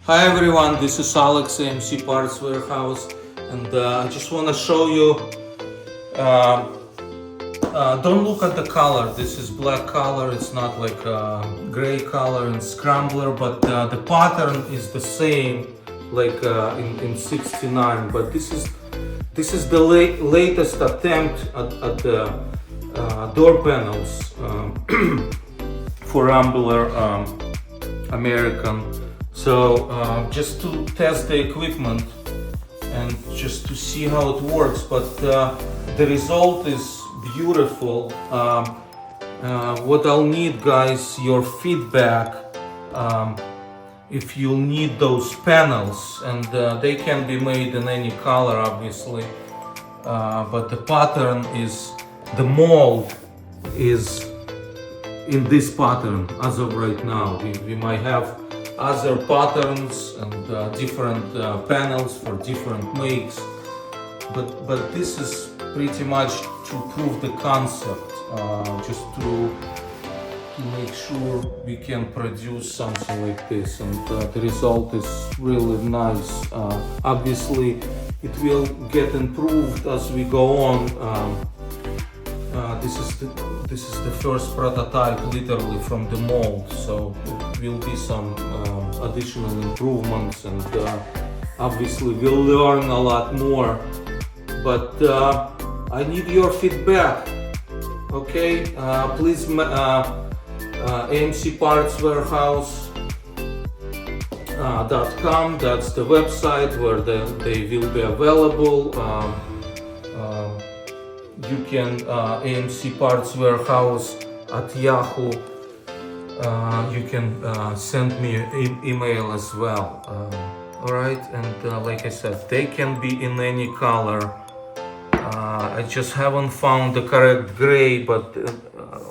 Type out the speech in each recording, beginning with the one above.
Hi everyone, this is Alex, AMC Parts Warehouse, and I just want to show you, don't look at the color. This is black color, it's not like a gray color in Scrambler, but the pattern is the same like in 69, but this is the latest attempt at the door panels for Rambler American. So just to test the equipment and just to see how it works, but the result is beautiful. What I'll need, guys, your feedback if you need those panels, and they can be made in any color obviously, but the pattern is, the mold is in this pattern as of right now. We might have other patterns and different panels for different makes, but this is pretty much to prove the concept, just to make sure we can produce something like this, and the result is really nice. Obviously it will get improved as we go on. This is the first prototype literally from the mold, so there will be some additional improvements, and obviously we'll learn a lot more, but I need your feedback. Okay, please, AMC Parts Warehouse.com, that's the website where they will be available. You can AMC Parts Warehouse at Yahoo. You can send me an email as well. Alright, and like I said, they can be in any color. I just haven't found the correct gray, but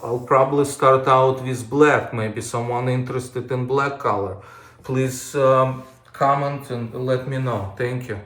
I'll probably start out with black. Maybe someone interested in black color. Please comment and let me know. Thank you.